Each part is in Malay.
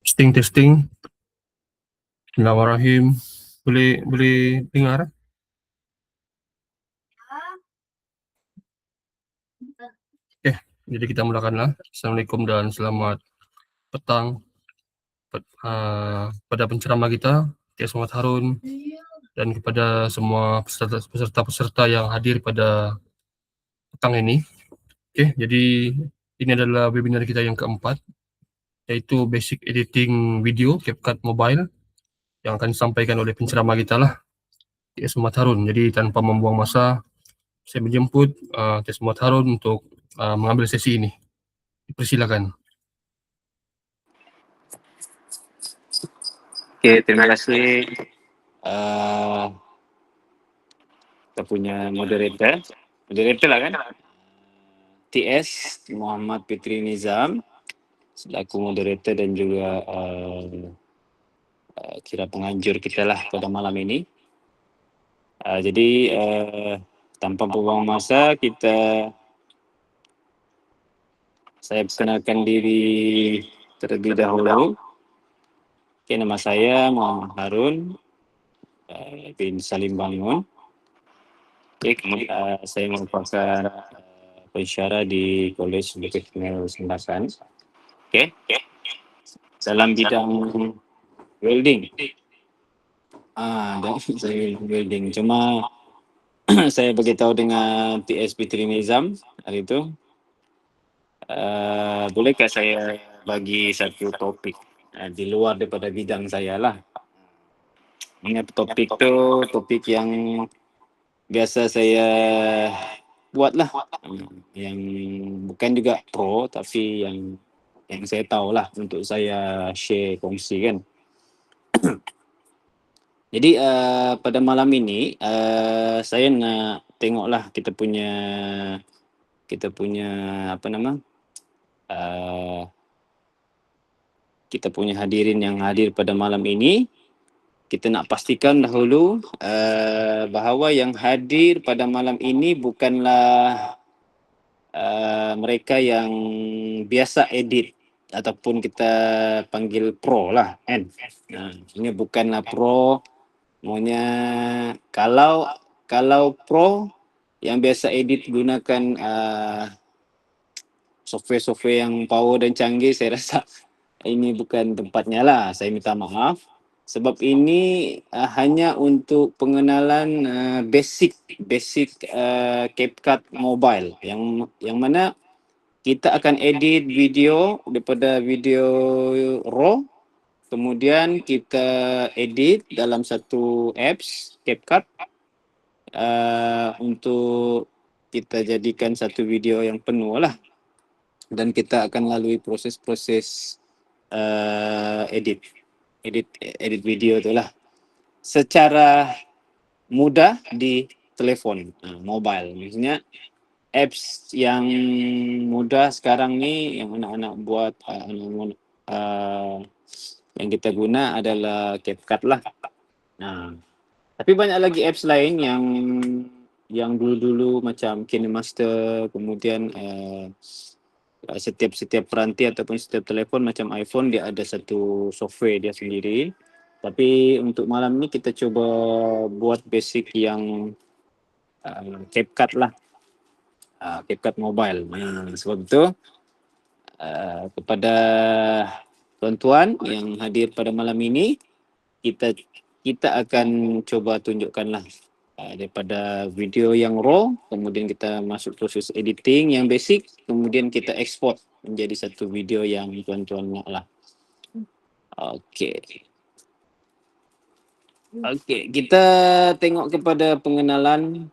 Testing. Bismillahirrahmanirrahim. Boleh dengar? Okay, jadi kita mulakanlah. Assalamualaikum dan selamat petang pada penceramah kita, T.S. Muhammad Harun, dan kepada semua peserta-peserta yang hadir pada petang ini. Okay, jadi ini adalah webinar kita yang keempat, yaitu Basic Editing Video CapCut Mobile, yang akan disampaikan oleh penceramah kita lah, T.S. Muhammad Harun. Jadi tanpa membuang masa, saya menjemput T.S. Muhammad Harun untuk mengambil sesi ini. Persilakan. Oke, terima kasih kita punya moderator lah kan, TS Muhammad Fitri Nizam selaku moderator dan juga kira penganjur kita lah pada malam ini. Jadi tanpa membuang masa, saya perkenalkan diri terlebih dahulu. Oke, nama saya Muhammad Harun bin Salim Bangun. Oke, kemudian saya merupakan pensyarah di College Vocational Senakan. Oke, dalam bidang welding. Saya welding. Cuma saya beritahu dengan TS Fitri Nizam hari itu. Bolehkah saya bagi satu topik di luar daripada bidang saya lah. Ingat topik tu topik yang biasa saya buat lah, yang bukan juga pro tapi yang saya tahu lah untuk saya share, kongsi kan. Jadi pada malam ini saya nak tengoklah kita punya apa nama, kita punya hadirin yang hadir pada malam ini. Kita nak pastikan dahulu bahawa yang hadir pada malam ini bukanlah mereka yang biasa edit ataupun kita panggil pro lah kan. Ini bukanlah pro. Maunya kalau pro yang biasa edit gunakan software-software yang power dan canggih, saya rasa ini bukan tempatnya lah. Saya minta maaf. Sebab ini hanya untuk pengenalan basic CapCut Mobile yang mana kita akan edit video daripada video RAW, kemudian kita edit dalam satu apps CapCut untuk kita jadikan satu video yang penuh lah, dan kita akan lalui proses-proses edit video tu lah secara mudah di telefon mobile. Maksudnya apps yang mudah sekarang ni yang anak-anak buat yang kita guna adalah CapCut lah. Tapi banyak lagi apps lain yang dulu-dulu macam KineMaster, kemudian setiap peranti ataupun setiap telefon macam iPhone dia ada satu software dia sendiri. Tapi untuk malam ni kita cuba buat basic yang CapCut lah, CapCut Mobile. Sebab itu kepada tuan-tuan yang hadir pada malam ini, kita akan cuba tunjukkanlah daripada video yang raw, kemudian kita masuk proses editing yang basic, kemudian kita export menjadi satu video yang tuan-tuan nak lah. Okey, kita tengok kepada pengenalan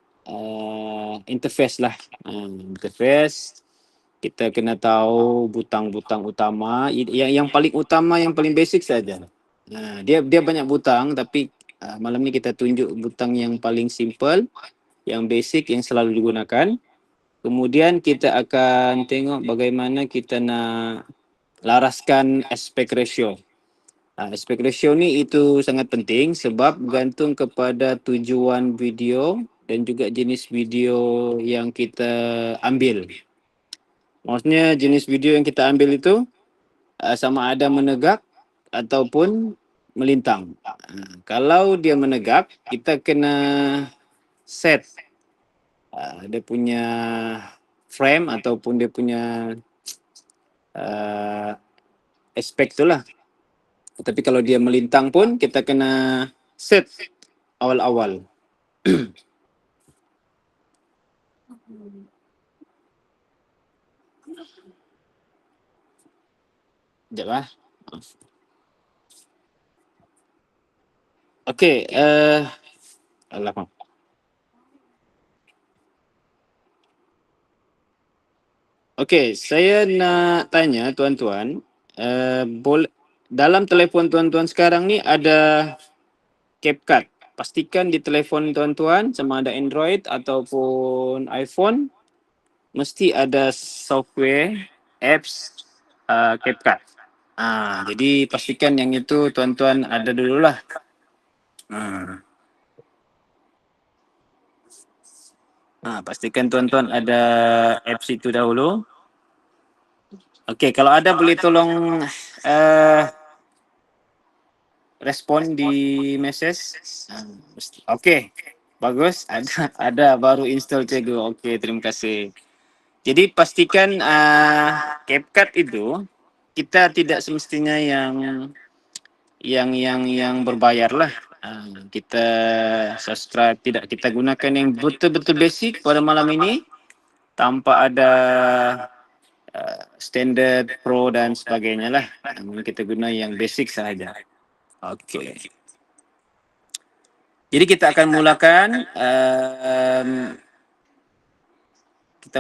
interface lah. Interface, kita kena tahu butang-butang utama. Yang paling utama, yang paling basic saja. Dia banyak butang, tapi malam ni kita tunjuk butang yang paling simple, yang basic, yang selalu digunakan. Kemudian kita akan tengok bagaimana kita nak laraskan aspect ratio. Aspect ratio ni itu sangat penting sebab bergantung kepada tujuan video dan juga jenis video yang kita ambil. Maksudnya jenis video yang kita ambil itu sama ada menegak ataupun melintang. Kalau dia menegak, kita kena set dia punya frame ataupun dia punya aspek tu lah. Tapi kalau dia melintang pun kita kena set awal-awal. Sekejap lah. Okey, alamak. Okey, saya nak tanya tuan-tuan, dalam telefon tuan-tuan sekarang ni ada CapCut. Pastikan di telefon tuan-tuan sama ada Android ataupun iPhone mesti ada software apps CapCut. Jadi pastikan yang itu tuan-tuan ada dululah. Pastikan tuan-tuan ada apps itu dahulu. Okey, kalau ada boleh tolong respon di message. Okey, bagus. Ada baru install cikgu. Okey, terima kasih. Jadi pastikan CapCut itu kita tidak semestinya yang berbayar lah. Kita subscribe, tidak, kita gunakan yang betul-betul basic pada malam ini tanpa ada standard, pro dan sebagainya lah. Kita guna yang basic sahaja. Okey. Jadi kita akan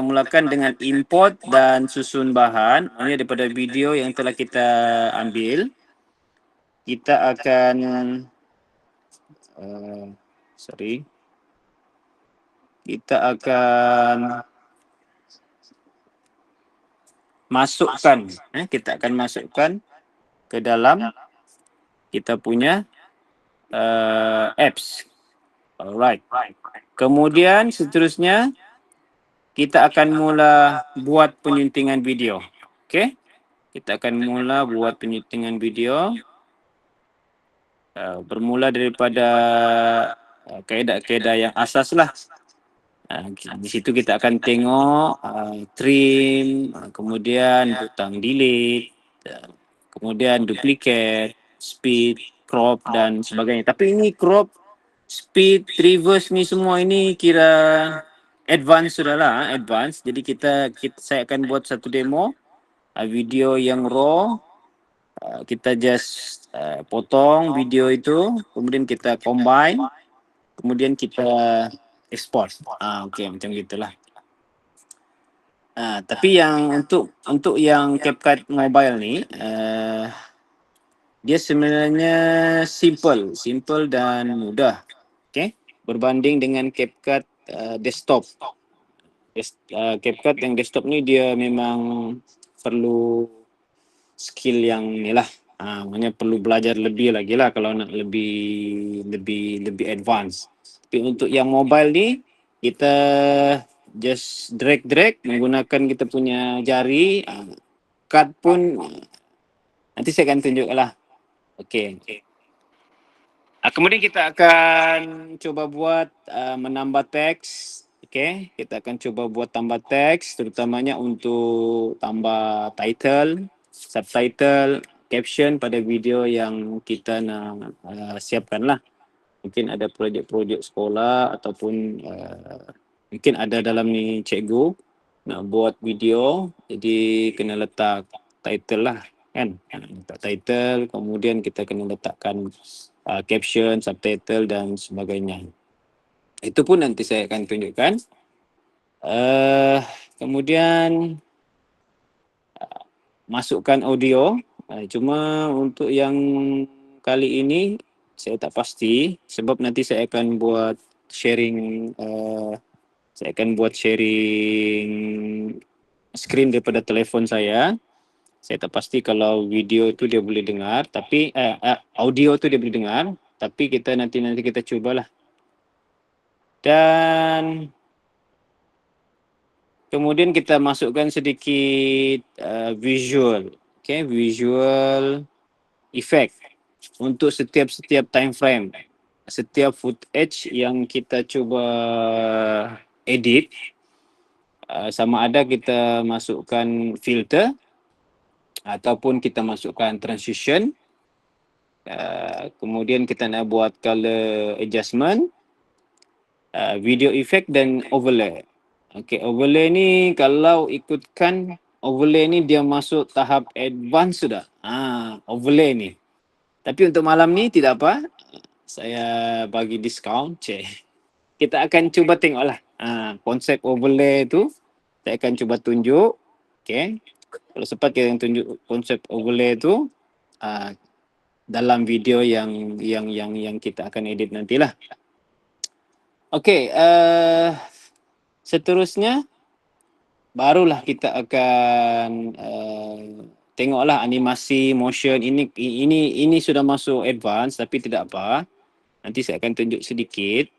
mulakan dengan import dan susun bahan. Ini daripada video yang telah kita ambil. Kita akan kita akan masukkan ke dalam kita punya apps. Alright. Kemudian seterusnya kita akan mula buat penyuntingan video. Okey? Kita akan mula buat penyuntingan video. Bermula daripada kaedah-kaedah yang asas lah. Di situ kita akan tengok trim, kemudian butang delete, kemudian duplicate, speed, crop dan sebagainya. Tapi ini crop, speed, reverse ni semua ini kira advance sudah lah, advance. Jadi saya akan buat satu demo video yang raw. Kita just potong video itu, kemudian kita combine, kemudian kita export. Okey, macam gitulah. Tapi yang untuk yang CapCut mobile ni, dia sebenarnya simple dan mudah. Okey, berbanding dengan CapCut desktop. CapCut yang desktop ni dia memang perlu skill yang ni lah. Maknanya perlu belajar lebih lagi lah kalau nak lebih advance. Tapi untuk yang mobile ni, kita just drag menggunakan kita punya jari. Cut pun nanti saya akan tunjuk lah. Okey. Kemudian kita akan coba buat menambah teks. Okey, kita akan coba buat tambah teks, terutamanya untuk tambah title, subtitle, caption pada video yang kita nak siapkan lah. Mungkin ada projek-projek sekolah ataupun mungkin ada dalam ni cikgu nak buat video, jadi kena letak title lah kan. Letak title, kemudian kita kena letakkan caption, subtitle dan sebagainya. Itu pun nanti saya akan tunjukkan. Kemudian masukkan audio. Cuma untuk yang kali ini saya tak pasti sebab nanti saya akan buat sharing screen daripada telefon saya. Saya tak pasti kalau video tu dia boleh dengar, tapi audio tu dia boleh dengar, tapi kita nanti kita cubalah. Dan kemudian kita masukkan sedikit visual. Okay, visual effect untuk setiap time frame. Setiap footage yang kita cuba edit, sama ada kita masukkan filter ataupun kita masukkan transition, kemudian kita nak buat color adjustment, video effect dan overlay. Okay, overlay ni kalau ikutkan overlay ni dia masuk tahap advance sudah. Overlay ni. Tapi untuk malam ni tidak apa. Saya bagi diskaun. Kita akan cuba tengoklah. Konsep overlay tu saya akan cuba tunjuk. Okay. Kalau sempat kita akan tunjuk konsep overlay tu dalam video yang kita akan edit nantilah. Okay. Seterusnya barulah kita akan tengoklah animasi motion ini sudah masuk advance tapi tidak apa. Nanti saya akan tunjuk sedikit.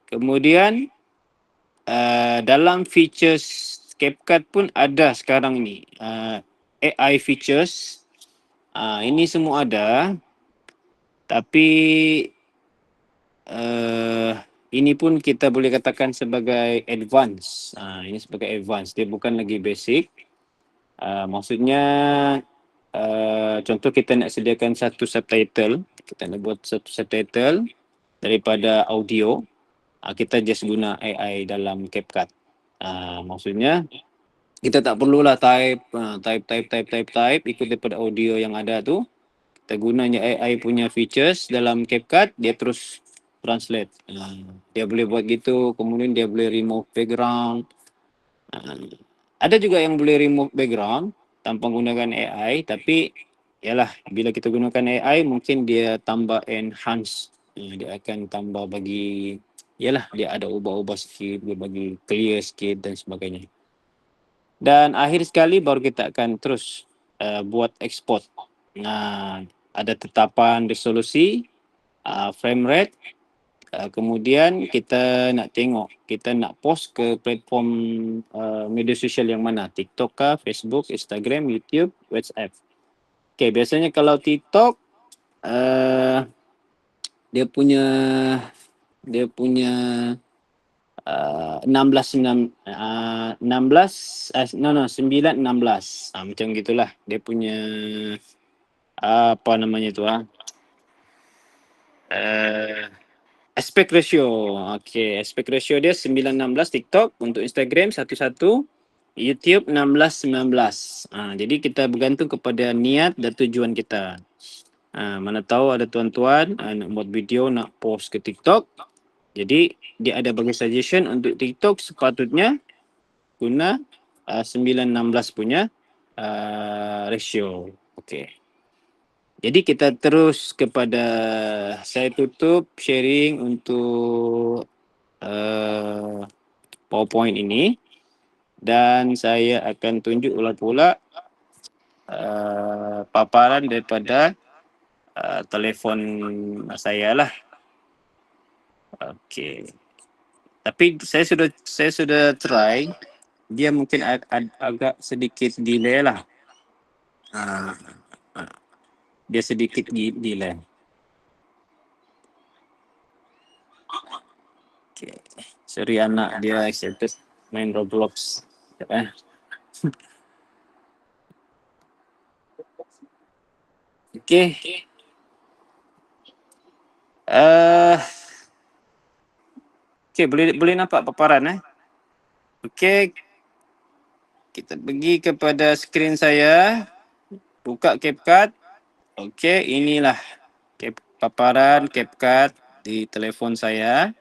Kemudian dalam features CapCut pun ada sekarang ni. AI features. Ini semua ada. Tapi ini pun kita boleh katakan sebagai advance. Ini sebagai advance. Dia bukan lagi basic. Maksudnya contoh kita nak sediakan satu subtitle. Kita nak buat satu subtitle daripada audio. Kita just guna AI dalam CapCut. Maksudnya kita tak perlulah type ikut daripada audio yang ada tu. Kita gunanya AI punya features dalam CapCut, dia terus translate. Dia boleh buat gitu, kemudian dia boleh remove background. Ada juga yang boleh remove background tanpa gunakan AI, tapi yalah bila kita gunakan AI mungkin dia tambah enhance. Dia akan tambah bagi yalah dia ada ubah-ubah sikit, dia bagi clear sikit dan sebagainya. Dan akhir sekali baru kita akan terus buat export. Ada tetapan resolusi, frame rate, kemudian kita nak tengok, kita nak post ke platform media sosial yang mana, TikTok kah, Facebook, Instagram, YouTube, WhatsApp. Okay, biasanya kalau TikTok dia punya 9 16 macam gitulah dia punya apa namanya tu aspect ratio. Okay, aspect ratio dia 9:16 TikTok, untuk Instagram 1:1, YouTube 16:19. Jadi kita bergantung kepada niat dan tujuan kita. Mana tahu ada tuan-tuan nak buat video, nak post ke TikTok. Jadi dia ada bagi suggestion untuk TikTok sepatutnya guna 9:16 punya ratio. Okay. Jadi kita terus kepada, saya tutup sharing untuk PowerPoint ini dan saya akan tunjuk pula paparan daripada telefon saya lah. Okay. Tapi saya sudah try, dia mungkin agak sedikit delay lah. Dia sedikit delay. Okay. Sorry anak dia accepted main Roblox. Okay. Okay, boleh nampak paparan Okay. Kita pergi kepada skrin saya. Buka CapCut. Okay, inilah paparan CapCut di telefon saya.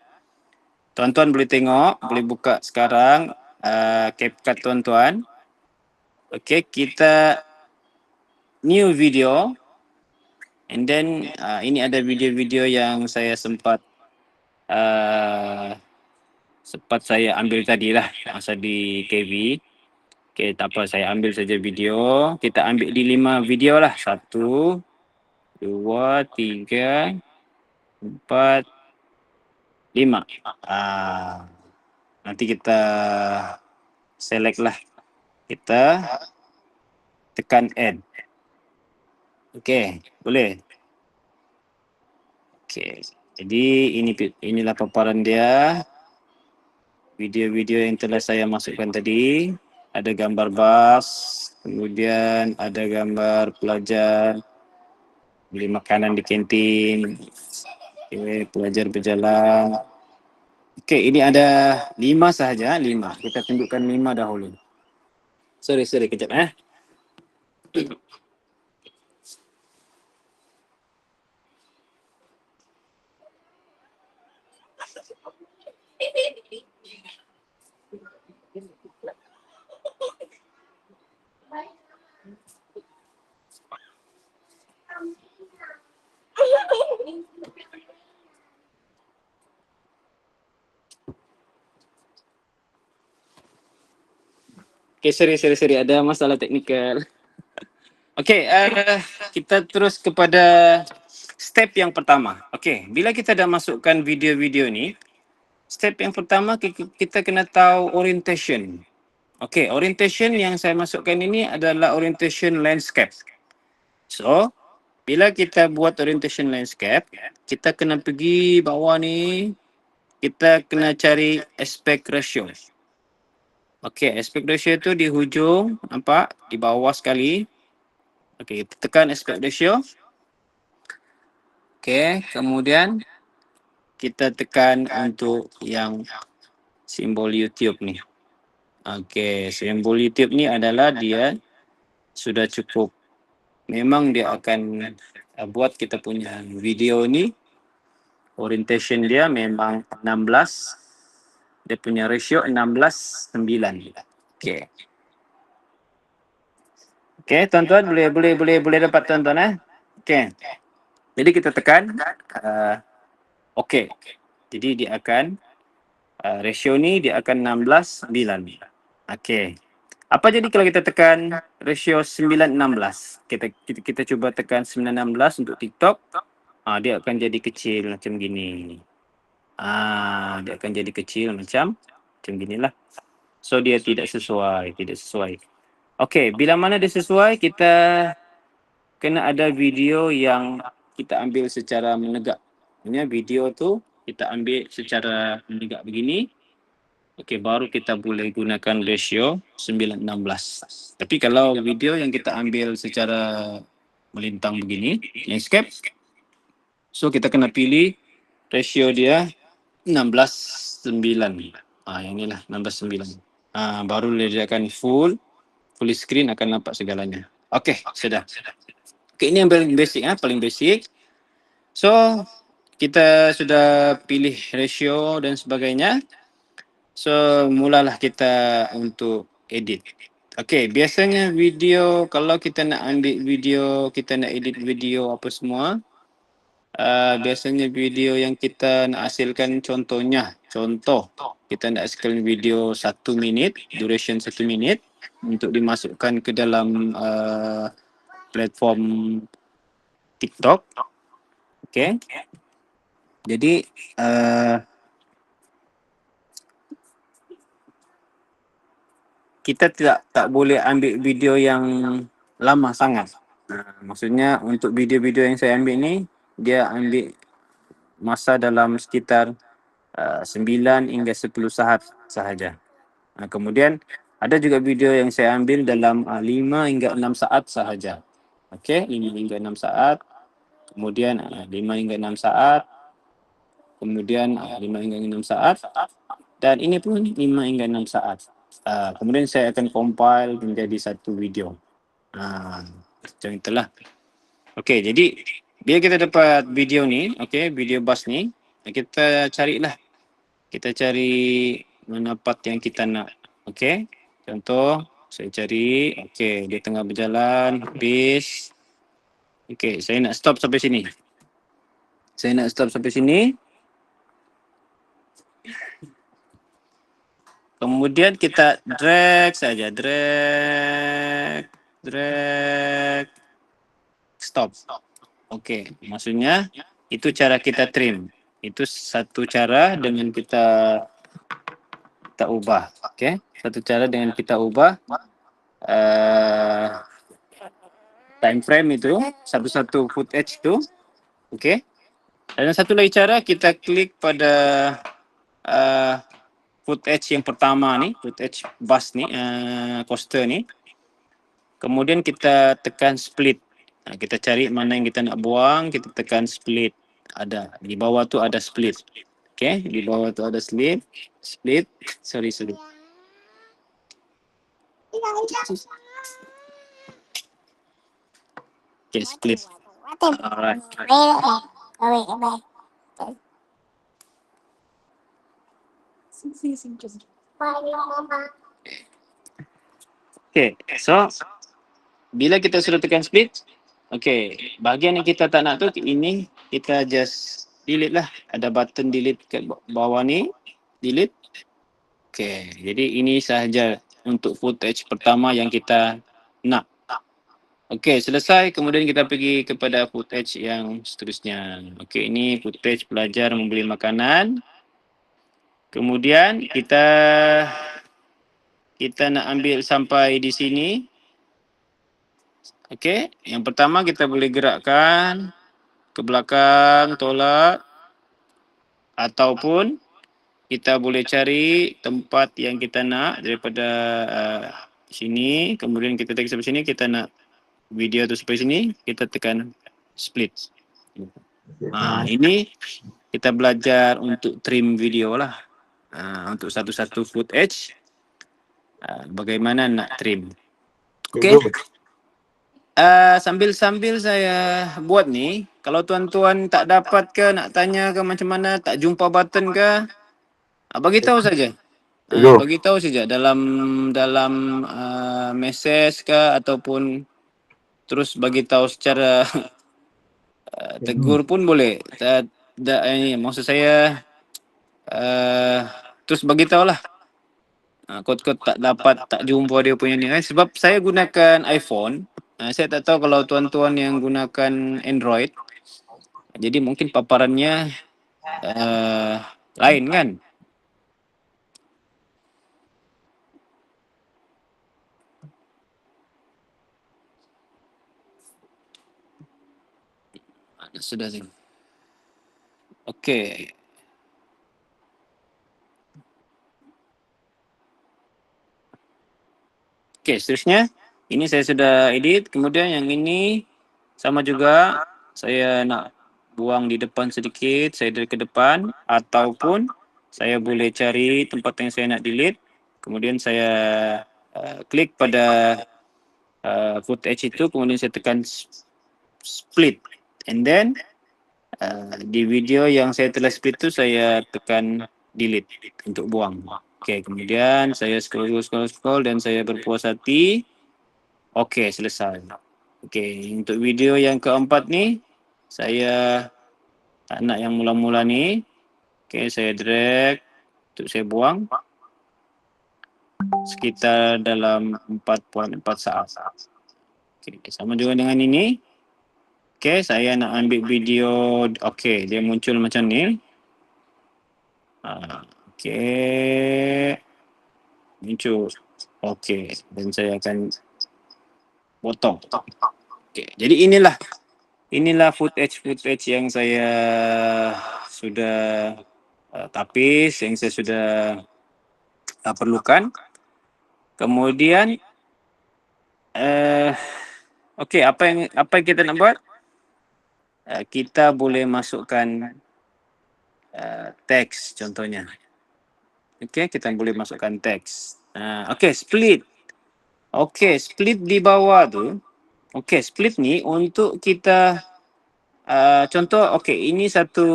Tuan-tuan boleh tengok, boleh buka sekarang CapCut tuan-tuan. Okay, kita new video. And then ini ada video-video yang saya sempat saya ambil tadi lah masa di KV. Okay, tak apa, saya ambil saja video. Kita ambil di 5 video lah. 1, 2, 3, 4, 5. Nanti kita select lah. Kita tekan add. Okey, boleh. Okey. Jadi inilah paparan dia. Video-video yang telah saya masukkan tadi. Ada gambar bas, kemudian ada gambar pelajar beli makanan di kantin. Okay, pelajar berjalan. Okey, ini ada 5 sahaja, 5. Kita tunjukkan 5 dahulu. Sorry, kejap eh. Okey, sorry, ada masalah teknikal. Okey, kita terus kepada step yang pertama. Okey, bila kita dah masukkan video-video ni, step yang pertama kita kena tahu orientation. Okey, orientation yang saya masukkan ini adalah orientation landscape. So, bila kita buat orientation landscape, kita kena pergi bawah ni, kita kena cari aspect ratio. Okey, aspect ratio tu di hujung, nampak? Di bawah sekali. Okey, kita tekan aspect ratio. Okey, kemudian kita tekan untuk yang simbol YouTube ni. Okey, simbol YouTube ni adalah dia sudah cukup. Memang dia akan buat kita punya video ni orientation dia memang 16. Dia punya ratio 16:9. Okey. Okey, tuan-tuan boleh dapat tuan-tuan eh? Okey. Jadi kita tekan okey. Jadi dia akan ratio ni dia akan 16:9. Okey. Apa jadi kalau kita tekan ratio 9:16? Kita cuba tekan 9:16 untuk TikTok. Dia akan jadi kecil macam gini. Dia akan jadi kecil macam ginilah. So dia tidak sesuai. Okey, bila mana dia sesuai, kita kena ada video yang kita ambil secara menegak. Maksudnya video tu kita ambil secara menegak begini. Okey, baru kita boleh gunakan ratio 9:16. Tapi kalau video yang kita ambil secara melintang begini, landscape, so kita kena pilih ratio dia 16:9. Yang inilah 16:9. Baru dia akan full screen, akan nampak segalanya. Okey, sudah. Okey, ini yang paling basic. So, kita sudah pilih ratio dan sebagainya. So, mulalah kita untuk edit. Okey, biasanya video, kalau kita nak ambil video, kita nak edit video apa semua, biasanya video yang kita nak hasilkan contoh, kita nak hasilkan video 1 minit, duration 1 minit untuk dimasukkan ke dalam platform TikTok. Okey. Jadi kita tak boleh ambil video yang lama sangat. Maksudnya untuk video-video yang saya ambil ni, dia ambil masa dalam sekitar 9 hingga 10 saat sahaja. Kemudian ada juga video yang saya ambil dalam 5 hingga 6 saat sahaja. Okey, 5 hingga 6 saat. Kemudian 5 hingga 6 saat. Kemudian 5 hingga 6 saat. Dan ini pun 5 hingga 6 saat. Kemudian saya akan compile menjadi satu video. Macam itulah. Okey, jadi bila kita dapat video ni, okey, video bus ni, kita carilah. Kita cari mana part yang kita nak. Okey, contoh saya cari, okey, dia tengah berjalan, habis. Okey, saya nak stop sampai sini. Kemudian kita drag saja, drag, stop. Okey, maksudnya itu cara kita trim. Itu satu cara dengan kita ubah. Okey, satu cara dengan kita ubah time frame itu, satu-satu footage itu. Okey. Dan satu lagi cara, kita klik pada footage yang pertama ni, footage bus ni, coaster ni. Kemudian kita tekan split. Kita cari mana yang kita nak buang, kita tekan split. Ada di bawah tu ada split. Okey, di bawah tu ada split. Sorry. Okay, split. Alright. Okay, so bila kita sudah tekan split, okay, bahagian yang kita tak nak tu, ini kita just delete lah. Ada button delete kat bawah ni, delete. Okay, jadi ini sahaja untuk footage pertama yang kita nak. Okey, selesai. Kemudian kita pergi kepada footage yang seterusnya. Okey, ini footage pelajar membeli makanan. Kemudian kita nak ambil sampai di sini. Okey, yang pertama kita boleh gerakkan ke belakang, tolak, ataupun kita boleh cari tempat yang kita nak daripada sini. Kemudian kita tekan sampai sini, kita nak video tu sampai sini, kita tekan split. Ini kita belajar untuk trim video lah. Untuk satu-satu footage, bagaimana nak trim. Okay. Sambil-sambil saya buat ni, kalau tuan-tuan tak dapat ke, nak tanya ke macam mana, tak jumpa button ke, bagi tahu saja. Bagi tahu saja dalam message ke, ataupun terus bagi tahu secara tegur pun boleh. Maksud saya terus bagi tahu lah. Kod-kod tak dapat, tak jumpa dia punya ni. Sebab saya gunakan iPhone. Saya tak tahu kalau tuan-tuan yang gunakan Android. Jadi mungkin paparannya lain kan. Sudah sih. Okey. Okey, seterusnya ini saya sudah edit. Kemudian yang ini sama juga, saya nak buang di depan sedikit, saya dari ke depan, ataupun saya boleh cari tempat yang saya nak delete. Kemudian saya klik pada footage itu, kemudian saya tekan split. And then di video yang saya telah split tu, saya tekan delete untuk buang. Okay, kemudian saya scroll dan saya berpuas hati. Okay, selesai. Okay, untuk video yang keempat ni, saya tak nak yang mula-mula ni. Okay, saya drag untuk saya buang. Sekitar dalam 4.4 saat. Okay, sama juga dengan ini. Okay, saya nak ambil video. Okay, dia muncul macam ni. Okay. Muncul. Okay, dan saya akan potong. Okay, jadi inilah footage yang saya sudah tapis, yang saya sudah perlukan. Kemudian okay, apa yang kita nak buat? Kita boleh masukkan teks contohnya. Okay, kita boleh masukkan teks. Okay, split. Okay, split di bawah tu. Okay, split ni untuk kita contoh, okay, ini satu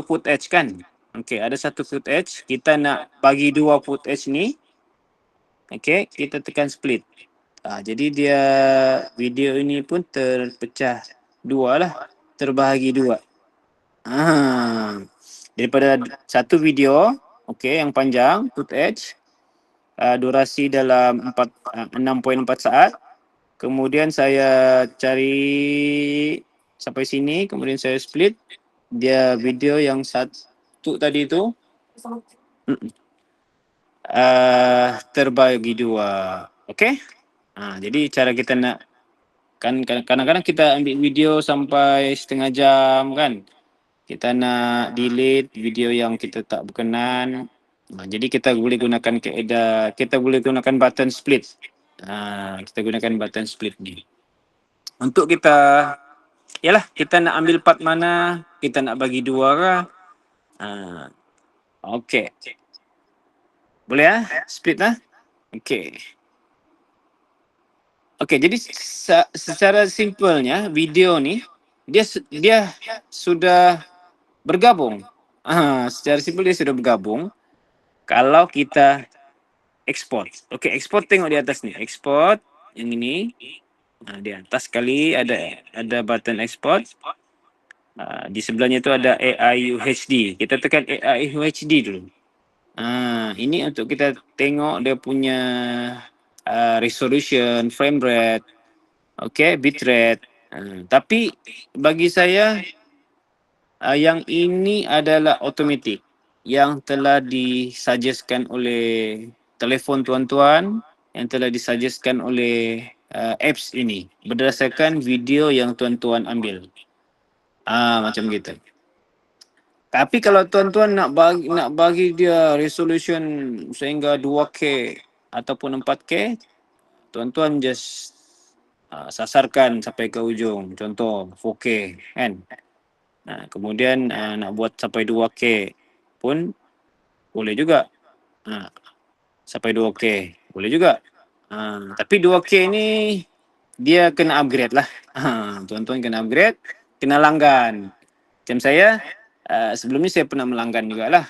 footage kan. Okay, ada satu footage. Kita nak bagi dua footage ni. Okay, kita tekan split. Jadi dia video ini pun terpecah dua lah. Terbahagi dua. Daripada satu video, okay, yang panjang, footage, durasi dalam 6.4 saat. Kemudian saya cari sampai sini, kemudian saya split. Dia video yang satu tadi tu terbagi dua. Okay? Jadi cara kita nak Kan kadang-kadang kita ambil video sampai setengah jam kan. Kita nak delete video yang kita tak berkenan. Jadi kita boleh gunakan kaedah, kita boleh gunakan button split. Kita gunakan button split ni. Untuk kita, yalah, kita nak ambil part mana, kita nak bagi dua kah? Okey. Boleh split Okey. Okey, jadi secara simpelnya video ni dia sudah bergabung. Secara simpel dia sudah bergabung kalau kita export. Okey, export tengok di atas ni. Export yang ini. Di atas sekali ada button export. Di sebelahnya tu ada AI UHD. Kita tekan AI UHD dulu. Ini untuk kita tengok dia punya resolution, frame rate, bitrate. Tapi bagi saya yang ini adalah automatic yang telah disuggestkan oleh telefon tuan-tuan, yang telah disuggestkan oleh apps ini berdasarkan video yang tuan-tuan ambil. Macam gitu. Tapi kalau tuan-tuan nak bagi dia resolution sehingga 2K ataupun 4K, tuan-tuan just sasarkan sampai ke ujung. Contoh 4K kan. Kemudian nak buat sampai 2K pun boleh juga. Sampai 2K boleh juga. Tapi 2K ni dia kena upgrade lah. Tuan-tuan kena upgrade, kena langgan. Macam saya, sebelum ni saya pernah melanggan jugalah.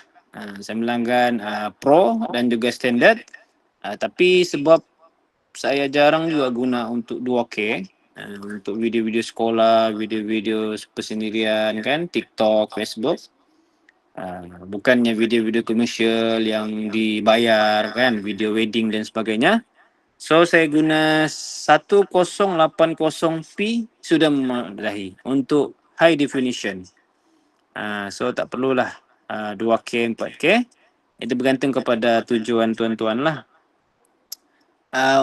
Saya melanggan Pro dan juga Standard. Tapi sebab saya jarang juga guna untuk 2K, untuk video-video sekolah, video-video persendirian kan, TikTok, Facebook. Bukannya video-video komersial yang dibayar kan, video wedding dan sebagainya. So saya guna 1080p sudah memadai untuk high definition. So tak perlulah 2K, 4K. Itu bergantung kepada tujuan tuan-tuan lah.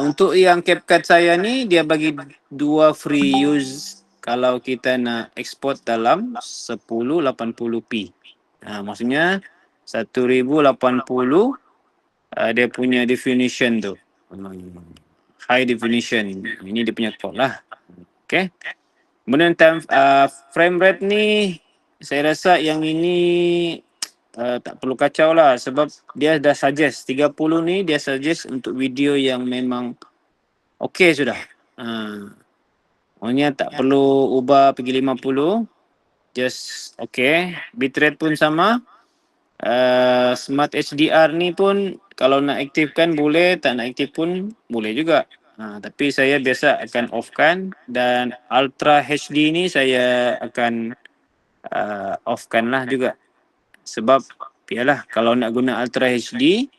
Untuk yang CapCut saya ni, dia bagi 2 free use kalau kita nak export dalam 1080p. Maksudnya 1080 dia punya definition tu. High definition. Ini dia punya code lah. Okay. Kemudian frame rate ni, saya rasa yang ini tak perlu kacau lah sebab dia dah suggest 30 ni, dia suggest untuk video yang memang okey sudah. Maksudnya tak perlu ubah pergi 50, just okey. Bitrate pun sama. Smart HDR ni pun kalau nak aktifkan boleh, tak nak aktif pun boleh juga. Tapi saya biasa akan offkan, dan Ultra HD ni saya akan offkan lah juga. Sebab yalah, kalau nak guna Ultra HD,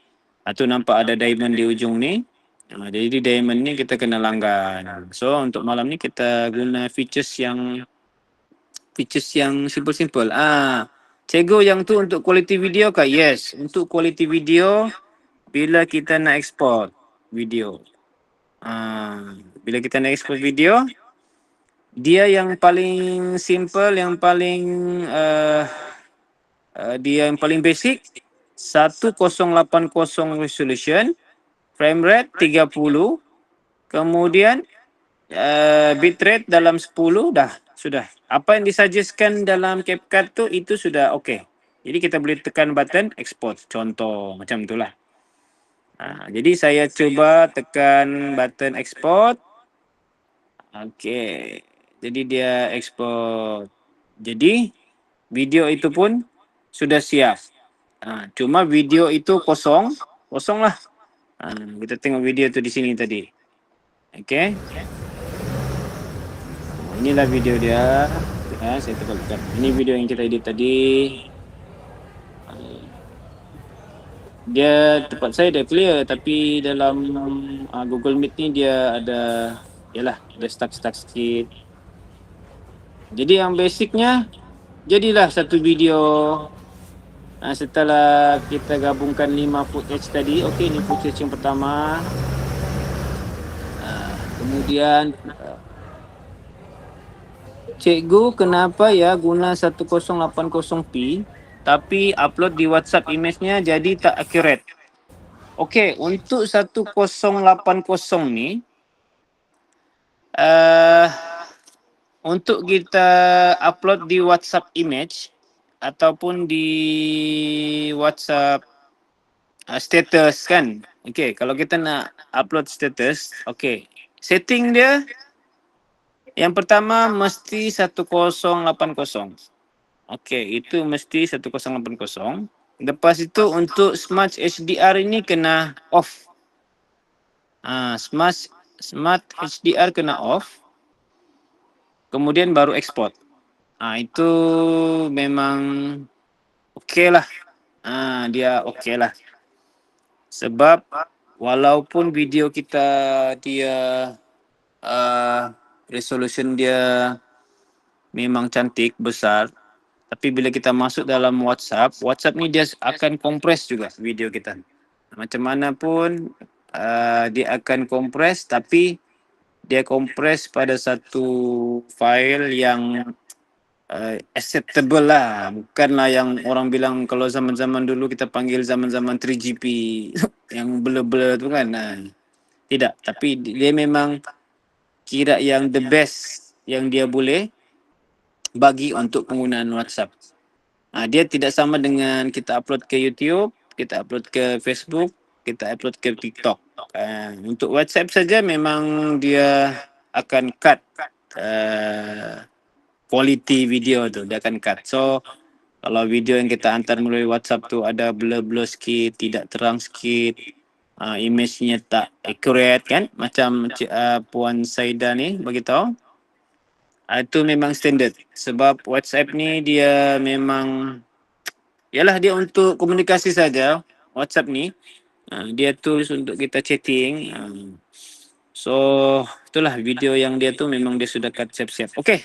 tu nampak ada diamond di ujung ni. Jadi diamond ni kita kena langgan. So untuk malam ni kita guna features yang simple-simple. Cego yang tu untuk quality video kah? Yes, untuk quality video bila kita nak export video. Bila kita nak export video, dia yang paling simple, yang paling dia yang paling basic 1080 resolution, frame rate 30, kemudian bitrate dalam 10 dah sudah. Apa yang disuggestkan dalam CapCut tu itu sudah okey. Jadi kita boleh tekan button export, contoh macam itulah. Jadi saya cuba tekan button export. Okey. Jadi dia export. Jadi video itu pun sudah siap. Cuma video itu kosong lah. Kita tengok video tu di sini tadi. Okey. Inilah video dia. Saya tekan. Ini video yang kita edit tadi. Dia tempat saya dah clear, tapi dalam Google Meet ni dia ada stuck sikit. Jadi yang basicnya jadilah satu video. Setelah kita gabungkan 5 footage tadi, okey, ni footage yang pertama. Kemudian Cikgu, kenapa ya guna 1080p tapi upload di WhatsApp image-nya jadi tak accurate? Okey, untuk 1080 ni uh, untuk kita upload di WhatsApp image ataupun di WhatsApp status kan. Okey, kalau kita nak upload status, okey. Setting dia yang pertama mesti 1080. Okey, itu mesti 1080. Lepas itu untuk Smart HDR ini kena off. Smart HDR kena off. Kemudian baru export. Itu memang okey lah. Dia okey lah. Sebab walaupun video kita dia resolution dia memang cantik, besar, tapi bila kita masuk dalam WhatsApp ni dia akan kompres juga video kita. Macam mana pun dia akan kompres, tapi dia kompres pada satu file yang acceptable lah. Bukanlah yang orang bilang kalau zaman-zaman dulu kita panggil zaman-zaman 3GP yang blur-blur tu kan. Tidak, tapi dia memang kira yang the best yang dia boleh bagi untuk penggunaan WhatsApp. Dia tidak sama dengan kita upload ke YouTube, kita upload ke Facebook, kita upload ke TikTok. Untuk WhatsApp saja memang dia akan cut quality video tu, dia akan cut. So kalau video yang kita hantar melalui WhatsApp tu ada blur-blur sikit, tidak terang sikit, image-nya tak accurate kan, macam Puan Saida ni bagi tahu. Itu memang standard sebab WhatsApp ni dia memang yalah dia untuk komunikasi saja. WhatsApp ni dia tools untuk kita chatting. So itulah video yang dia tu memang dia sudah cut siap-siap. Okey.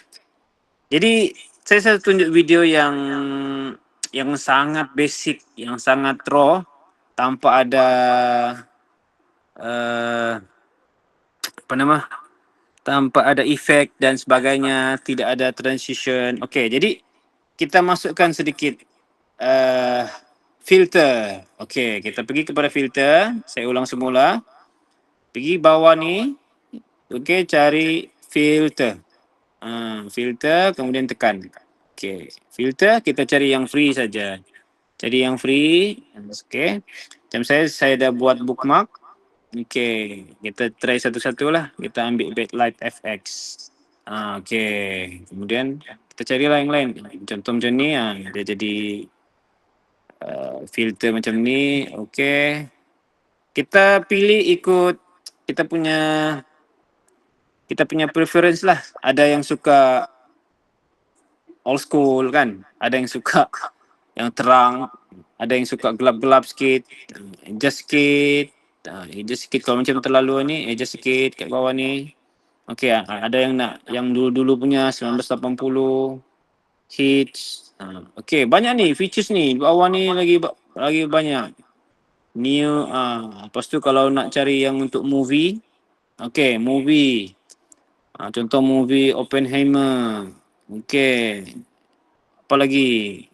Jadi saya tunjuk video yang sangat basic, yang sangat raw, tanpa ada tanpa ada efek dan sebagainya, tidak ada transition. Okey, jadi kita masukkan sedikit filter. Okey, kita pergi kepada filter. Saya ulang semula. Pergi bawah ni. Okey, cari filter. Filter, kemudian tekan. Okey, filter kita cari yang free saja. Cari yang free. Okey. Macam saya dah buat bookmark. Okey, kita try satu-satu lah. Kita ambil backlight FX. Okey, kemudian kita carilah yang lain. Contoh macam ni, dia jadi filter macam ni. Okey, kita pilih ikut kita punya preference lah. Ada yang suka old school kan, ada yang suka yang terang, ada yang suka gelap-gelap sikit, adjust sikit. Adjust sikit kalau macam terlalu ni, adjust sikit kat bawah ni. Okey, ada yang nak yang dulu-dulu punya 1980 hits. Okey, banyak ni features ni. Bawah ni lagi banyak. New lepas tu kalau nak cari yang untuk movie. Okey, movie. Contoh movie Oppenheimer. Okey. Apa lagi?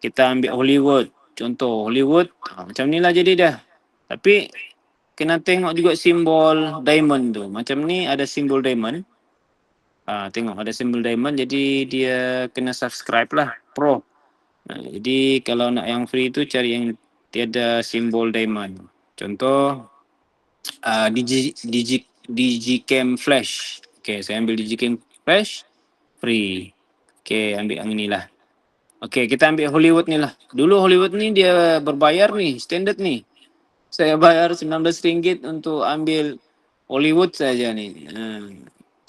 Kita ambil Hollywood. Contoh Hollywood. Macam ni lah jadi dah. Tapi kena tengok juga simbol diamond tu. Macam ni ada simbol diamond. Tengok ada simbol diamond. Jadi dia kena subscribe lah. Pro. Jadi kalau nak yang free tu cari yang tiada simbol diamond. Contoh Digicam Flash. Okay, saya ambil Digicam Flash. Free. Okay, ambil yang inilah. Okay, kita ambil Hollywood ni lah. Dulu Hollywood ni dia berbayar ni, standard ni. Saya bayar RM19 untuk ambil Hollywood saja ni.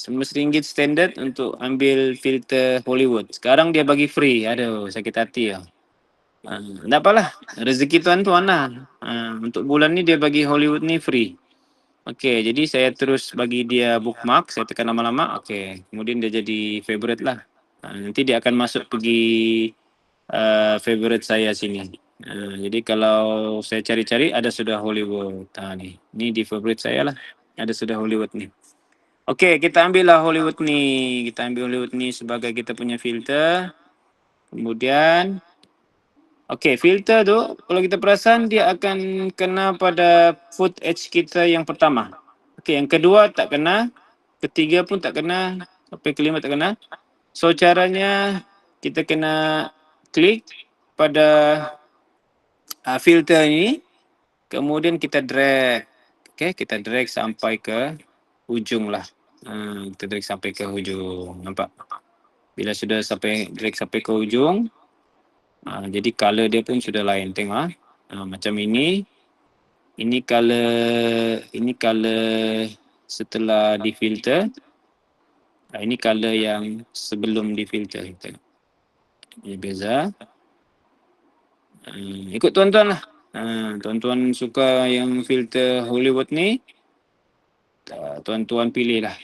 RM19 standard untuk ambil filter Hollywood. Sekarang dia bagi free. Aduh, sakit hati lah. Tak apalah. Rezeki tuan-tuan lah. Untuk bulan ni dia bagi Hollywood ni free. Okey, jadi saya terus bagi dia bookmark. Saya tekan lama-lama. Okey, kemudian dia jadi favorite lah. Nanti dia akan masuk pergi favorite saya sini. Jadi kalau saya cari-cari ada sudah Hollywood. Ni di favorite saya lah. Ada sudah Hollywood ni. Okey, kita ambillah Hollywood ni. Kita ambil Hollywood ni sebagai kita punya filter. Kemudian, okey, filter tu kalau kita perasan dia akan kena pada footage kita yang pertama. Okey, yang kedua tak kena, ketiga pun tak kena, sampai kelima tak kena. So caranya kita kena klik pada filter ni, kemudian kita drag. Okey, kita drag sampai ke hujung lah. Kita drag sampai ke hujung. Nampak? Bila sudah drag sampai ke hujung, jadi color dia pun sudah lain. Tengok macam ini. Ini color setelah difilter. Ini color yang sebelum difilter. Tengok. Ini beza. Ikut tuan-tuan lah. Tuan-tuan suka yang filter Hollywood ni, tuan-tuan pilih lah.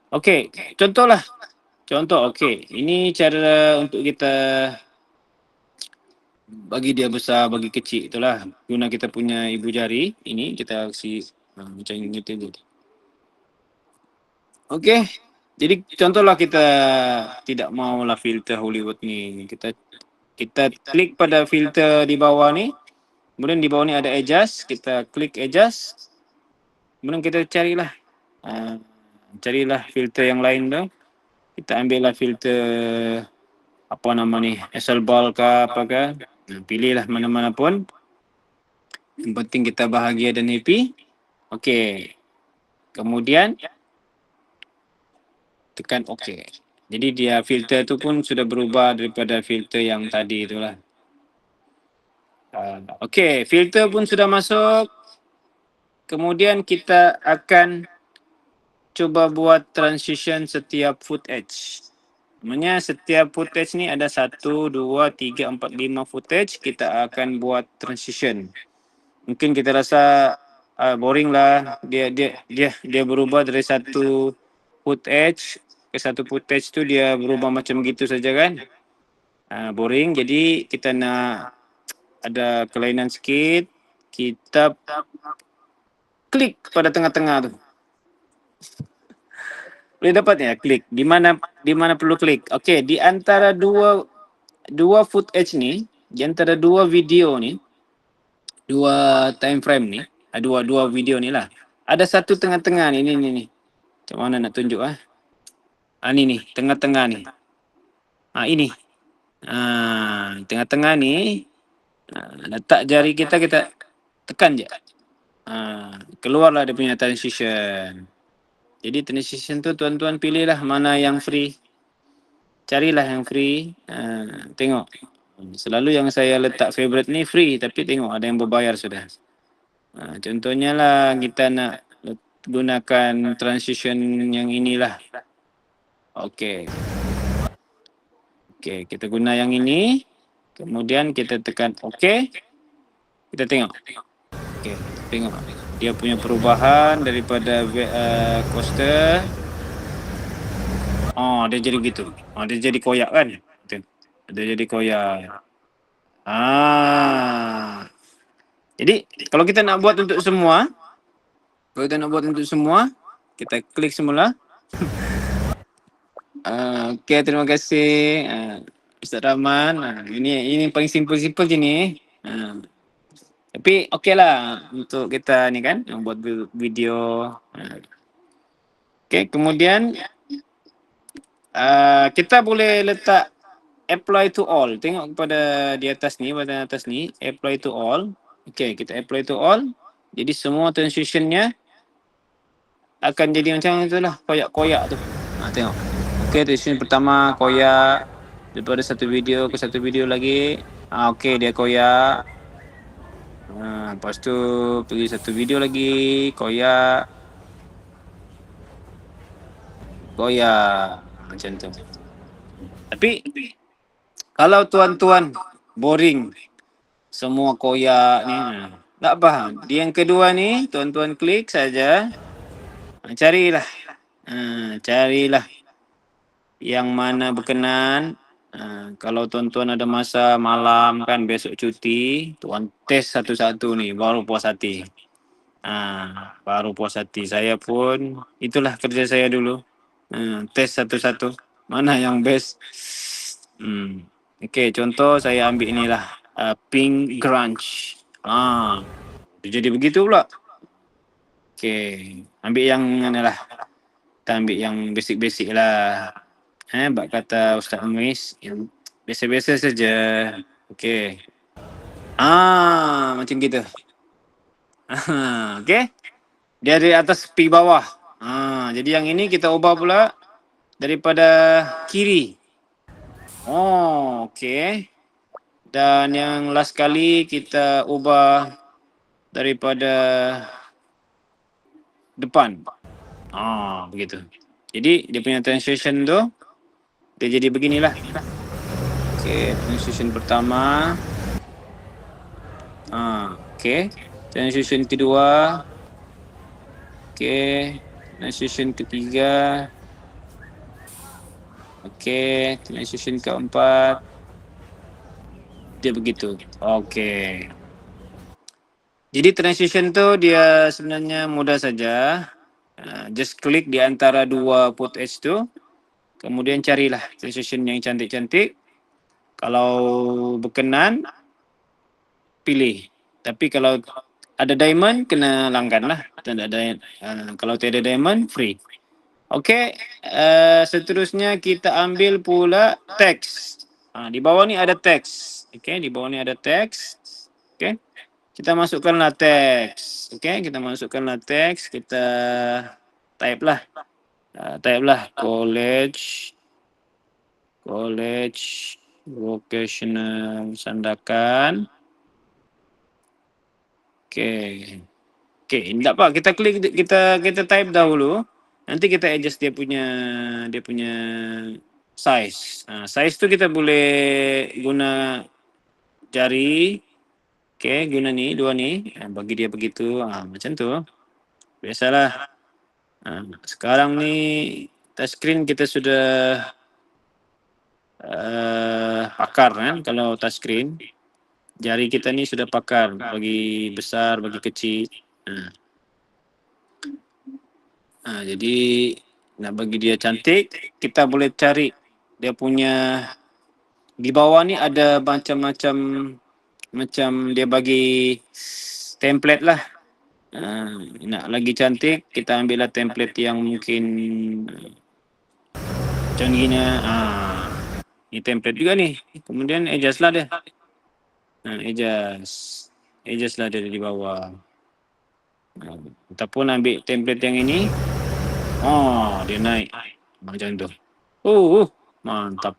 Okey, contoh, okey. Ini cara untuk kita bagi dia besar, bagi kecil itulah. Guna kita punya ibu jari. Ini kita kasi macam ini tu. Okey. Jadi contohlah kita tidak maulah filter Hollywood ni. Kita klik pada filter di bawah ni. Kemudian di bawah ni ada adjust. Kita klik adjust. Kemudian kita carilah. Carilah filter yang lain tu. Kita ambillah filter apa nama ni, Hasselblad ke apa ke. Pilihlah mana-mana pun. Yang penting kita bahagia dan happy. Okey. Kemudian tekan OK. Jadi dia filter tu pun sudah berubah daripada filter yang tadi itulah. Okey, filter pun sudah masuk. Kemudian kita akan cuba buat transition setiap footage. Namanya setiap footage ni ada 1, 2, 3, 4, 5 footage. Kita akan buat transition. Mungkin kita rasa boring lah. Dia berubah dari satu footage ke satu footage tu dia berubah macam gitu saja kan. Boring. Jadi kita nak ada kelainan sikit. Kita klik pada tengah-tengah tu. Boleh dapat ya klik. Di mana perlu klik. Okey, di antara dua footage ni, di antara dua video ni, dua time frame ni, dua video ni lah. Ada satu tengah-tengah ni, ni. Macam mana nak tunjuk ni tengah-tengah ni. Ini. Tengah-tengah ni, letak jari kita tekan je. Keluarlah dia punya transition. Jadi transition tu tuan-tuan pilihlah mana yang free. Carilah yang free. Tengok. Selalu yang saya letak favorite ni free, tapi tengok ada yang berbayar sudah. Contohnya lah kita nak gunakan transition yang inilah. Okey. Okey, kita guna yang ini. Kemudian kita tekan OK. Kita tengok. Okey, tengok. Dia punya perubahan daripada coaster. Dia jadi gitu. Dia jadi koyak kan? Dia jadi koyak. Jadi kalau kita nak buat untuk semua, kita klik semula. Okey, terima kasih Ustaz Rahman. Ini paling simple je ni. Tapi okeylah untuk kita ni kan yang buat video. Okey, kemudian kita boleh letak apply to all. Tengok pada di atas ni, apply to all. Okey, kita apply to all. Jadi semua transitionnya akan jadi macam itulah, koyak-koyak tu. Tengok. Okey, transition pertama koyak daripada satu video ke satu video lagi. Okey, dia koyak. Lepas tu pergi satu video lagi, koyak. Macam tu. Tapi kalau tuan-tuan boring semua koyak ni, tak faham. Di yang kedua ni tuan-tuan klik saja. Carilah yang mana berkenan. Kalau tuan-tuan ada masa malam kan besok cuti, tuan test satu-satu ni baru puas hati. Baru puas hati. Saya pun itulah kerja saya dulu. Tes satu-satu. Mana yang best? Okey, contoh saya ambil inilah Pink Grunge. Dia jadi begitu pula. Okey, ambil yang inilah. Kita ambil yang basic-basic lah. Bak kata Ustaz Muiz, yang biasa-biasa saja. Okey. Macam gitu. Okey. Dia dari atas pergi bawah. Jadi yang ini kita ubah pula daripada kiri. Okey. Dan yang last kali kita ubah daripada depan. Begitu. Jadi dia punya transition tu dia jadi beginilah. Okey, transition pertama. Okey. Transition kedua. Okey. Transition ketiga. Okey. Transition keempat. Dia begitu. Okey. Jadi transition tu dia sebenarnya mudah saja. Just klik di antara dua footage tu. Kemudian carilah transition yang cantik-cantik. Kalau berkenan, pilih. Tapi kalau ada diamond, kena langgan lah. Kalau tiada diamond, free. Okey, seterusnya kita ambil pula teks. Di bawah ni ada teks. Okey, di bawah ni ada teks. Okey, kita masukkanlah teks. Okey, kita masukkanlah teks. Kita type lah. Type lah college vocational Sandakan. Okey. Tak apa, kita klik, kita type dahulu. Nanti kita adjust dia punya size. Size tu kita boleh guna jari. Okey, guna ni, dua ni. Bagi dia begitu. Macam tu. Biasalah. Sekarang ni touchscreen kita sudah pakar kan kalau touchscreen. Jari kita ni sudah pakar bagi besar, bagi kecil. Jadi nak bagi dia cantik, kita boleh cari dia punya di bawah ni ada macam-macam dia bagi template lah. Nak lagi cantik, kita ambil lah template yang mungkin macam ni. Ni template juga ni. Kemudian adjust lah dia. Adjust lah dia di bawah. Ataupun ambil template yang ini. Dia naik. Macam tu. Mantap.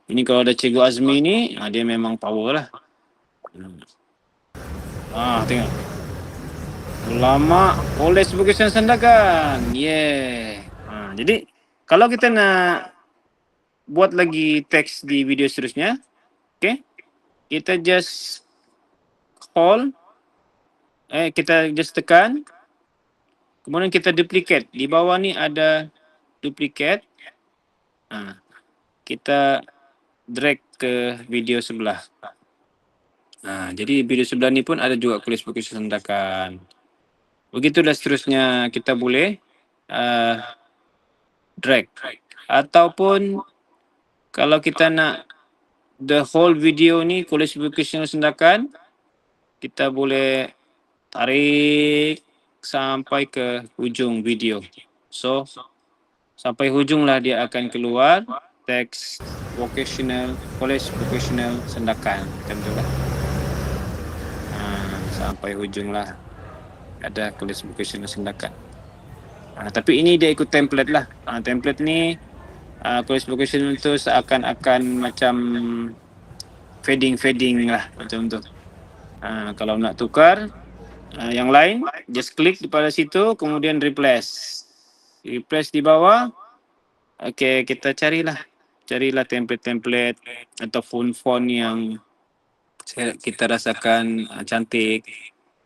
Ini kalau ada Cikgu Azmi ni, dia memang power lah. Tengok. Ulama College Vocational Sandakan. Jadi, kalau kita nak buat lagi teks di video seterusnya, okay, kita just hold, kita just tekan, kemudian kita duplicate. Di bawah ni ada duplicate. Kita drag ke video sebelah. Jadi video sebelah ni pun ada juga College Vocational Sandakan. Begitulah seterusnya kita boleh drag. Ataupun kalau kita nak the whole video ni College Vocational Sandakan, kita boleh tarik sampai ke hujung video. So, sampai hujung lah dia akan keluar teks College Vocational Sandakan. Macam tu lah. Sampai hujung lah ada College Vocational Sandakan. Tapi ini dia ikut template lah. Template ni College Vocational tu seakan-akan macam fading lah macam tu. Kalau nak tukar yang lain, just klik daripada situ, kemudian replace di bawah. Okey, kita carilah template atau font yang kita rasakan cantik,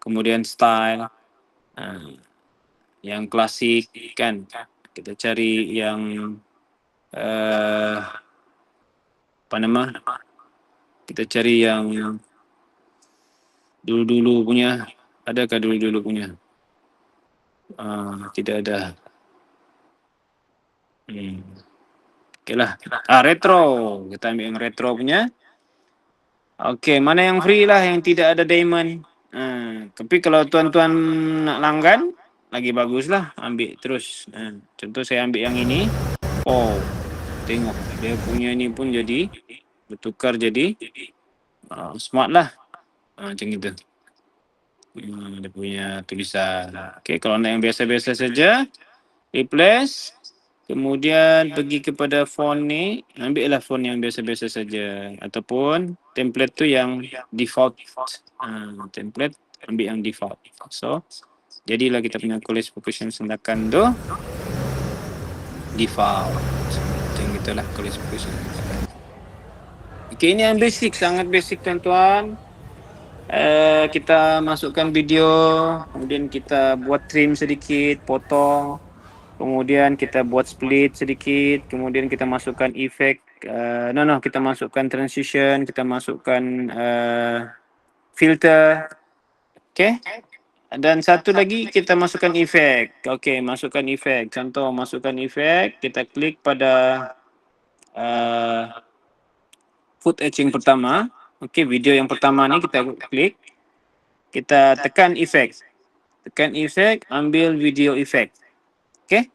kemudian style yang klasik kan. Kita cari yang kita cari yang dulu-dulu punya Adakah dulu-dulu punya? Tidak ada. Okey lah. Retro. Kita ambil yang retro punya. Okey, mana yang free lah, yang tidak ada diamond. Tapi kalau tuan-tuan nak langgan, lagi bagus lah. Ambil terus. Contoh saya ambil yang ini. Oh, tengok. Dia punya ni pun jadi bertukar jadi smart lah. Macam itu. Dia punya tulisan. Okey, kalau nak yang biasa-biasa saja, replace. Kemudian pergi kepada font ni, ambil lah font yang biasa-biasa saja. Ataupun template tu yang default. Template, ambil yang default. So, jadilah kita punya college vocation sendakan tu default. Macam itulah college vocation sendakan. Okay, ini yang basic, sangat basic tuan-tuan. Kita masukkan video, kemudian kita buat trim sedikit, potong. Kemudian kita buat split sedikit, kemudian kita masukkan efek, kita masukkan transition, kita masukkan filter, okay. Dan satu lagi kita masukkan efek, okay, masukkan efek. Contoh masukkan efek, kita klik pada foot etching pertama, okay, video yang pertama ni kita klik, kita tekan efek, ambil video efek. Okay,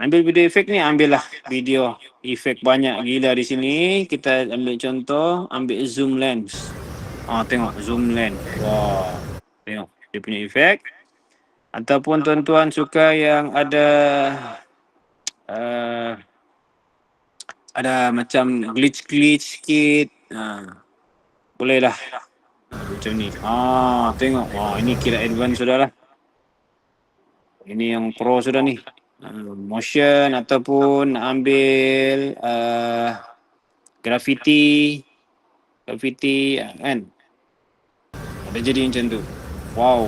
ambil video efek ni, ambillah video efek banyak gila di sini. Kita ambil contoh, ambil zoom lens. Tengok zoom lens. Wah, tengok dia punya efek. Ataupun tuan-tuan suka yang ada macam glitch sikit, bolehlah macam ni. Tengok, wah ini kira advance sudah lah. Ini yang pro sudah ni. Motion ataupun ambil graffiti kan, ada jadi macam tu. Wow,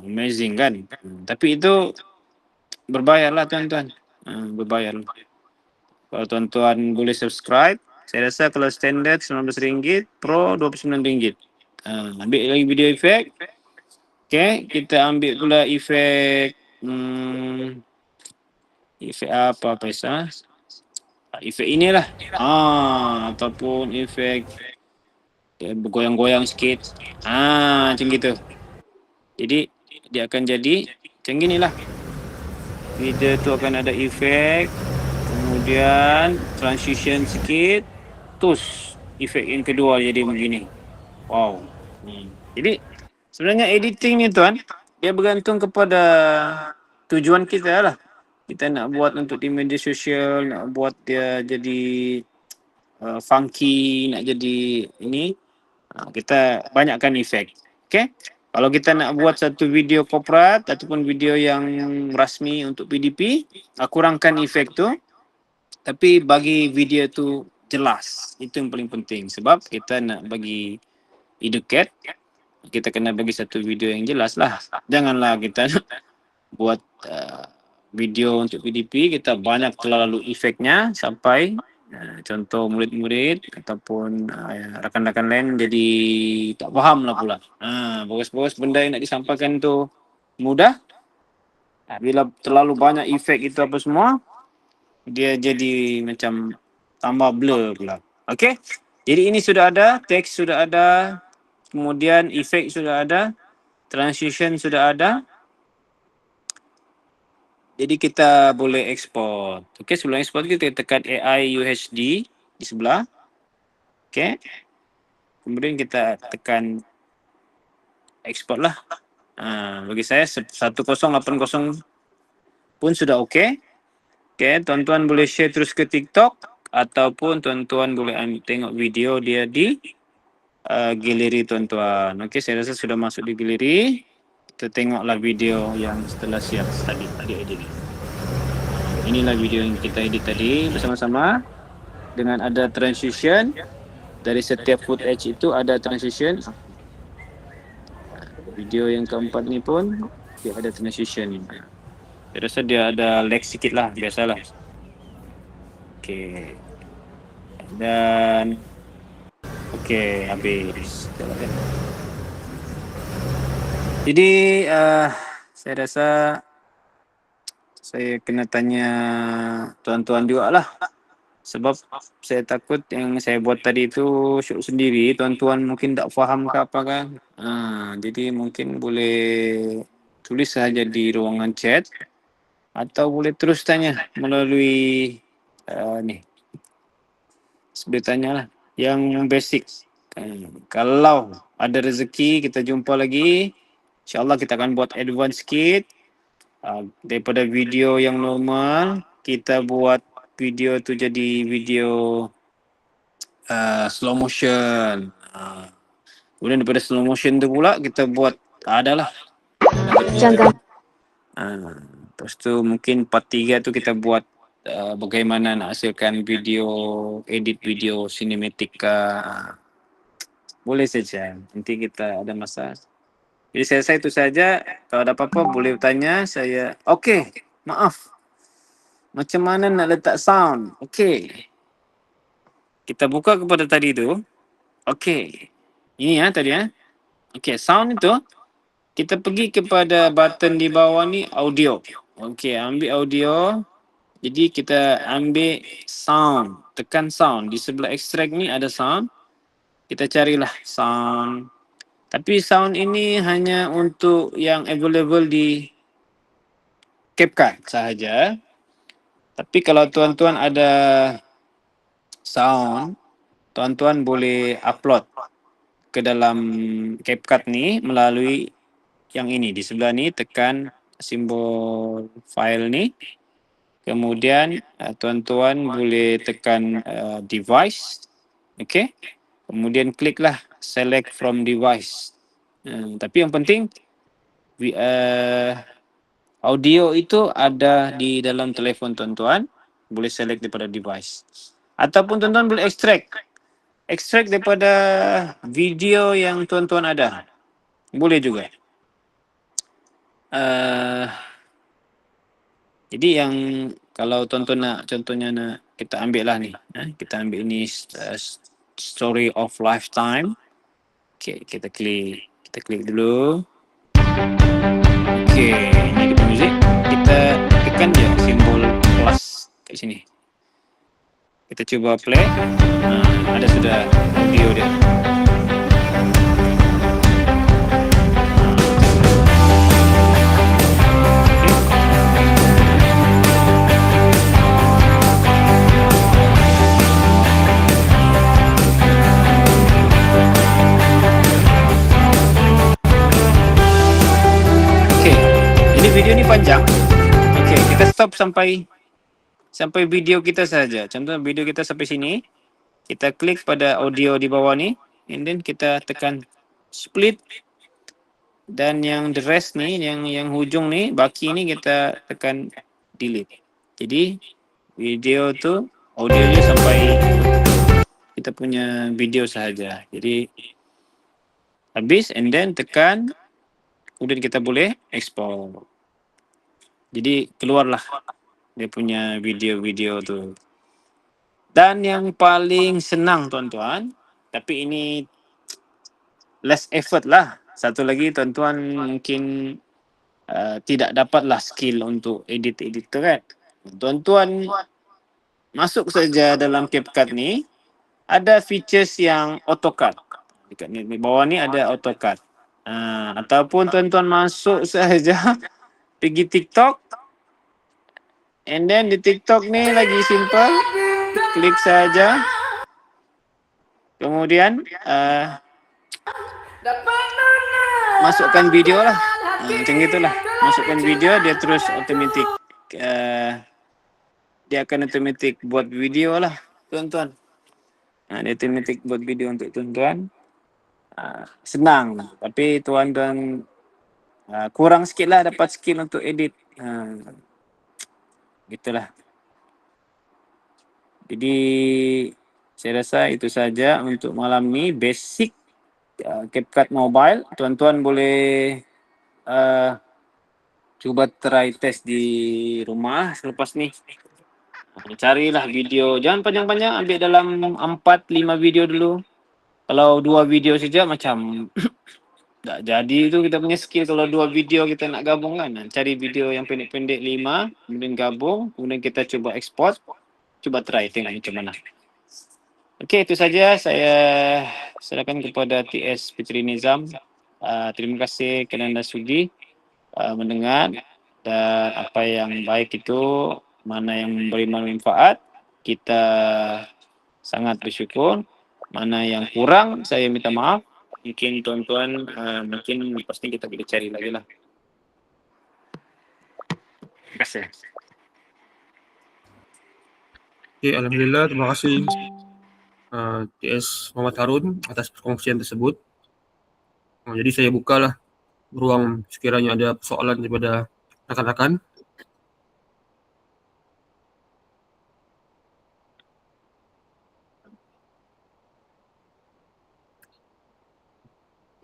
amazing kan. Tapi itu berbayar lah tuan-tuan, berbayar. Kalau tuan-tuan boleh subscribe, saya rasa kalau standard RM19, pro RM29. Ambil lagi video efek. Okay, kita ambil pula efek efek apa Faisal? Efek inilah. Ataupun efek bergoyang-goyang sikit. Macam gitu. Jadi dia akan jadi macam ginilah. Video tu akan ada efek, kemudian transition sikit, terus efek yang kedua jadi begini. Wow. Jadi sebenarnya editing ni tuan, dia bergantung kepada tujuan kita lah. Kita nak buat untuk di media sosial, nak buat dia jadi funky, nak jadi ini, kita banyakkan efek. Okay? Kalau kita nak buat satu video korporat ataupun video yang rasmi untuk PDP, kurangkan efek tu, tapi bagi video tu jelas. Itu yang paling penting. Sebab kita nak bagi educate, kita kena bagi satu video yang jelas lah. Janganlah kita buat video untuk PDP, kita banyak terlalu efeknya sampai contoh murid-murid ataupun rakan-rakan lain jadi tak faham lah pula. Bagus-bagus benda yang nak disampaikan tu mudah. Bila terlalu banyak efek itu apa semua, dia jadi macam tambah blur pula. Okay? Jadi ini sudah ada, teks sudah ada, kemudian efek sudah ada, transition sudah ada. Jadi kita boleh export. Okay, sebelum export kita tekan AI UHD di sebelah. Okay. Kemudian kita tekan export lah. Bagi saya 1080 pun sudah okay. Okay, tuan-tuan boleh share terus ke TikTok ataupun tuan-tuan boleh tengok video dia di galeri tuan-tuan. Okay, saya rasa sudah masuk di galeri. Kita tengoklah video yang setelah siap tadi edit. Inilah video yang kita edit tadi bersama-sama dengan ada transition. Dari setiap footage itu ada transition. Video yang keempat ni pun dia ada transition. Saya rasa dia ada lag sikit lah, biasalah. Okay. Dan okay, habis. Jadi saya rasa saya kena tanya tuan-tuan juga lah. Sebab saya takut yang saya buat tadi itu syok sendiri, tuan-tuan mungkin tak faham ke apa kan. Jadi mungkin boleh tulis saja di ruangan chat atau boleh terus tanya melalui ni. Boleh tanya lah yang basic. Kalau ada rezeki kita jumpa lagi, InsyaAllah kita akan buat advance sikit. Daripada video yang normal, kita buat video tu jadi video slow motion. Kemudian daripada slow motion tu pula kita buat adalah Jangan lepas tu mungkin part 3 tu kita buat bagaimana nak hasilkan video, edit video cinematic ke. Boleh saja, nanti kita ada masa. Jadi saya rasa itu saja. Kalau ada apa-apa boleh tanya saya. Okey, maaf. Macam mana nak letak sound? Okey. Kita buka kepada tadi tu. Okey. Ini ya tadi ya. Okey, sound itu kita pergi kepada button di bawah ni audio. Okey, ambil audio. Jadi kita ambil sound, tekan sound. Di sebelah extract ni ada sound. Kita carilah sound. Tapi sound ini hanya untuk yang available di CapCut sahaja. Tapi kalau tuan-tuan ada sound, tuan-tuan boleh upload ke dalam CapCut ni melalui yang ini. Di sebelah ni tekan simbol file ni. Kemudian tuan-tuan boleh tekan device. Okay. Kemudian kliklah select from device. Tapi yang penting audio itu ada di dalam telefon tuan-tuan. Boleh select daripada device. Ataupun tuan-tuan boleh extract daripada video yang tuan-tuan ada. Boleh juga. Jadi yang kalau tuan-tuan nak, contohnya nak kita ambil lah ni. Kita ambil ni story of lifetime. Okay, kita klik dulu. Okay, ini di music. Kita tekan je simbol plus kat sini. Kita cuba play. Ada sudah audio dia. Video ni panjang. Okey, kita stop sampai video kita saja. Contoh video kita sampai sini. Kita klik pada audio di bawah ni and then kita tekan split dan yang the rest ni yang hujung ni baki ni kita tekan delete. Jadi video tu audio dia sampai kita punya video sahaja. Jadi habis and then tekan kemudian kita boleh export. Jadi keluarlah dia punya video-video tu. Dan yang paling senang tuan-tuan, tapi ini less effort lah. Satu lagi tuan-tuan mungkin tidak dapatlah skill untuk edit tu kan. Tuan-tuan masuk saja dalam CapCut ni, ada features yang AutoCut. Dekat ni bawah ni ada AutoCut. Ataupun tuan-tuan masuk saja pergi TikTok and then di TikTok ni lagi simple, klik saja kemudian masukkan video lah, macam itulah, masukkan video dia terus automatic dia akan automatic buat video lah tuan-tuan. Dia automatic buat video untuk tuan-tuan. Senang tapi tuan-tuan kurang sikit lah dapat skill untuk edit. Gitulah. Jadi saya rasa itu saja untuk malam ni basic CapCut mobile. Tuan-tuan boleh cuba try test di rumah selepas ni. Carilah video, jangan panjang-panjang, ambil dalam 4-5 video dulu. Kalau 2 video saja macam Tak jadi tu kita punya skill kalau 2 video kita nak gabung kan. Cari video yang pendek-pendek 5, kemudian gabung, kemudian kita cuba export. Cuba try tengok macam mana. Okey, itu saja saya serahkan kepada TS Fitri Nizam. Terima kasih kerana sudi mendengar, dan apa yang baik itu, mana yang memberi manfaat, kita sangat bersyukur. Mana yang kurang, saya minta maaf. Mungkin tuan-tuan mungkin pasti kita boleh cari lagi lah. Terima kasih. Okay, alhamdulillah, terima kasih TS Muhammad Harun atas perkongsian tersebut. Jadi saya bukalah ruang sekiranya ada persoalan daripada rakan-rakan.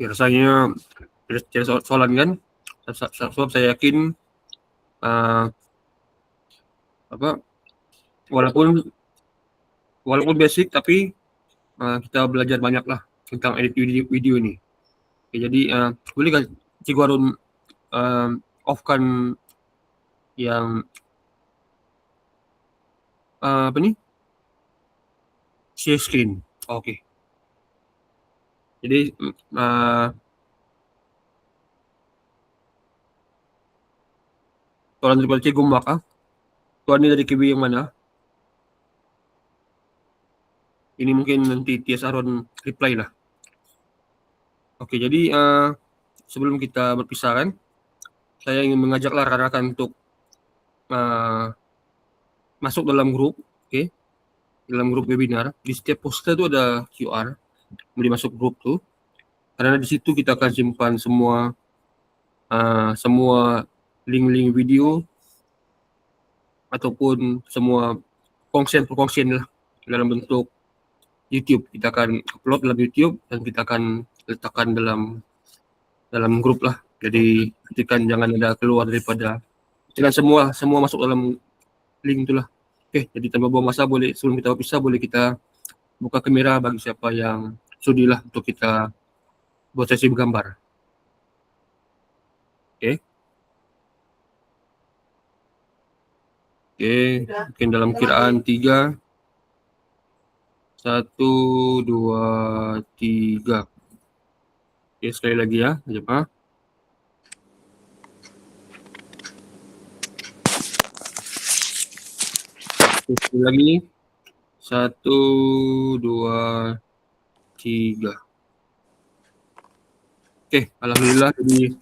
Ya, rasanya tidak soalan kan, sebab saya yakin walaupun basic tapi kita belajar banyak lah tentang edit video ini. Okay, jadi boleh kan Cikgu Harun off-kan yang share screen. Okay. Jadi soalan daripada Cikgu Mak, tuan ni dari KB yang mana? Ini mungkin nanti TS Harun reply lah. Okey, jadi sebelum kita berpisah kan, saya ingin mengajaklah rakan-rakan untuk masuk dalam grup, okey, dalam grup webinar. Di setiap poster tu ada QR, boleh masuk grup tu. Karena di situ kita akan simpan semua link-link video ataupun semua perkongsian lah dalam bentuk YouTube. Kita akan upload dalam YouTube dan kita akan letakkan dalam grup lah. Jadi pastikan jangan ada keluar daripada, jangan semua masuk dalam link itulah. Okey, jadi tanpa buang masa, boleh sebelum kita berpisah boleh kita buka kamera bagi siapa yang sudilah untuk kita buat sesi bergambar. Okey. Okey, mungkin dalam kiraan 3 1 2 3. Okey, sekali lagi ya, jemaah. Sekali lagi. 1 2 3. Okey, alhamdulillah, jadi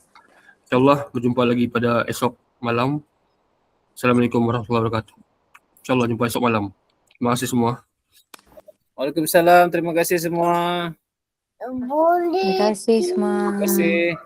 insyaallah berjumpa lagi pada esok malam. Assalamualaikum warahmatullahi wabarakatuh. InsyaAllah jumpa esok malam. Terima kasih semua. Waalaikumsalam, terima kasih semua. Terima kasih semua. Terima kasih.